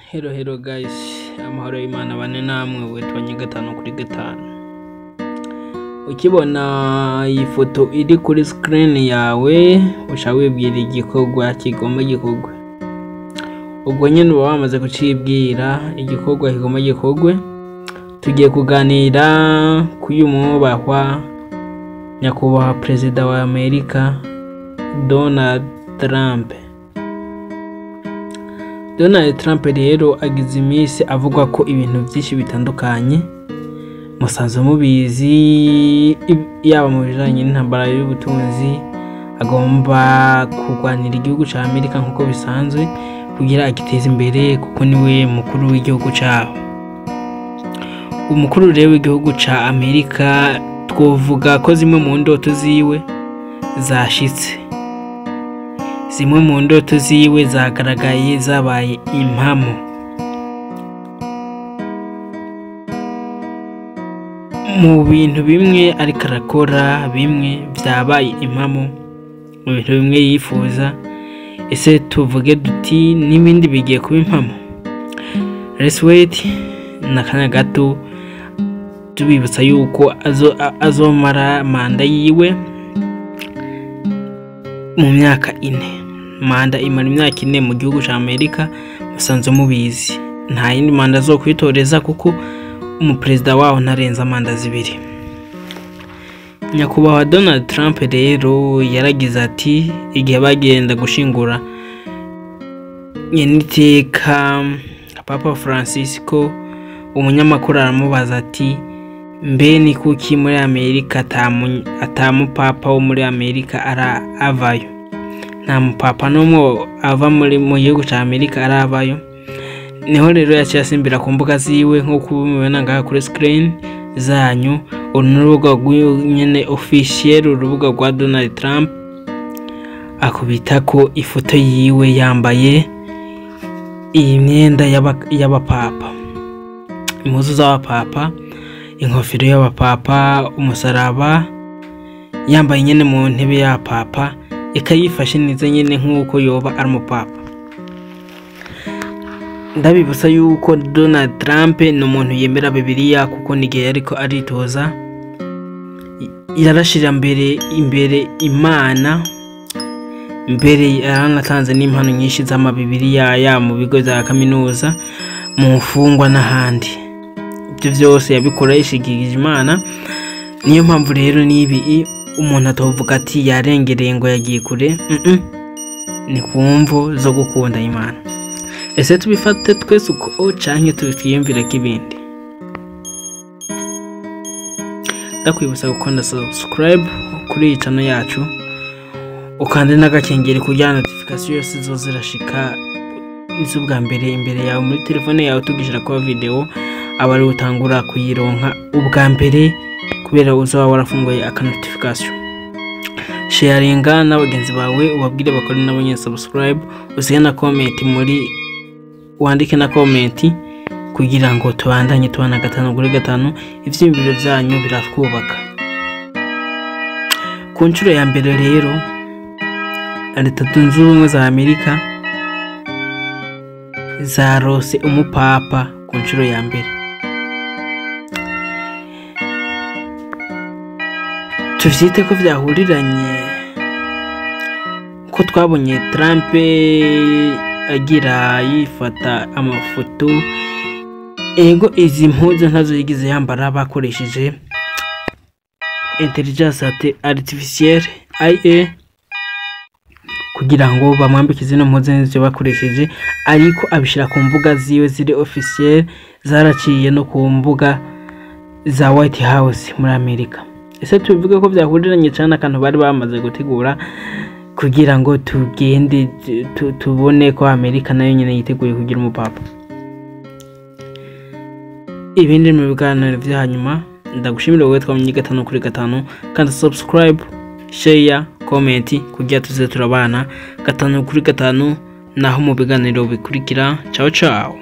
Hello guys, amahoro y'Imana bane namwe wetwanye 5/5. Ukibona iyi foto iri kuri screen yawe uca wibwira igikorwa kigomba gikorwe. Ubwo nyene uba wamaze kucibwira igikorwa kigomba gikorwe. Tugiye kuganira kuyu mwubahwa nyakubahwa Perezida wa Amerika Donald Trump. Donald Trump rero agize iminsi avugwa ko ibintu byinshi bitandukanye musanzwe mubizi, yaba mu bijanye n'intambara y'ubutunzi agomba kurwanira igihugu ca Amerika nkuko bisanzwe kugira agiteze imbere kuko niwe mukuru w'igihugu caho. Umukuru rero w'igihugu ca Amerika twovuga ko zimwe mu ndoto ziwe zashitse, zimwe mu ndoto ziwe zagaragaye zabaye impamo. Mu bintu bimwe ariko arakora bimwe vyabaye impamo, mu bintu bimwe yifuza. Ese tuvuge duti n'ibindi bigiye kuba impamo? Let's wait nakanya gato tubibutsa yuko azomara manda yiwe mu myaka 4. Manda imara imyaka 4 mu gihugu ca Amerika musanzwe mubizi. Nta yindi manda zo kwitoreza kuko umuperezida waho ntarenza manda 2. Nyakubahwa Donald Trump rero yaragize ati igihe bagenda gushingura nyeniteka Papa Francisco, umunyamakuru aramubaza ati mbe ni kuki muri Amerika atamu papa wo muri Amerika avayo? Nta mupapa n'umwe ava mu gihugu ca Amerika aravayo. Niho rero yaciye asimbira ku mbuga ziwe nko mubibona ngaha kuri screen zanyu, urubuga nyene officiel, urubuga rwa Donald Trump, akubita ko ifoto yiwe yambaye iyi myenda y'abapapa, impuzu z'abapapa, inkofero y'abapapa, umusaraba, yambaye nyene mu ntebe ya papa, ikayifashe neza nyene nkuko yoba ari umupapa. Ndabibutsa yuko Donald Trump ni umuntu yemera Bibiliya kuko nigihe yariko aritoza yarashira imbere Imana, mbere yaranatanze n'impano nyinshi z'amabibiliya ya mu bigo za kaminuza, mu mfungwa n'ahandi. Ibyo byose yabikora yishigikije Imana. Niyo mpamvu rero nibi umuntu atovuga ati yarengereye ngo yagiye kure. Ni kumvo zo gukunda Imana. Ese tubifate twese uko canke tubifiyemvira kibindi? Ndakwibutsa gukanda subscribe kuri iyi channel yacu, ukande n'agakengeri kugira notification yose zozirashika izubwa mbere imbere yawe muri telefone yawe tugishira kwa video abari utangura kuyironka ubwa mbere kubera uzaba warafunguye aka notification. Sharinga n'abagenzi bawe ubabwire bakora nabo nyine subscribe, usige na comment wandike na comment kugira ngo tubandanye tubana 5/5. Ivy'imbiro byanyu biratwubaka. Ku nshuro ya mbere rero Leta Zunze Ubumwe za Amerika zarose umupapa ku nshuro ya mbere. Tuvyite ko vyahuriranye ko twabonye Trump agira yifata amafoto. Ego izi mpuzu ntazo yigize yambara bakoresheje intelligence artificielle IA kugira ngo bamwambike zino mpuzu n'izo bakoresheje, ariko abishira ku mbuga ziwe ziri officiel, zaraciye no ku mbuga za White House muri Amerika. Ese tubivuga ko byahuriranye cyane akantu bari bamaze gutegura kugira ngo tugende tubone ko Amerika nayo nyene yiteguye kugira umupapa. Ibindi mu biganiro vyanyuma ndagushimira wowe twamenye 5/5, kandi subscribe, share, comment kugira tuze turabana 5/5 naho mu biganiro bikurikira. Ciao ciao.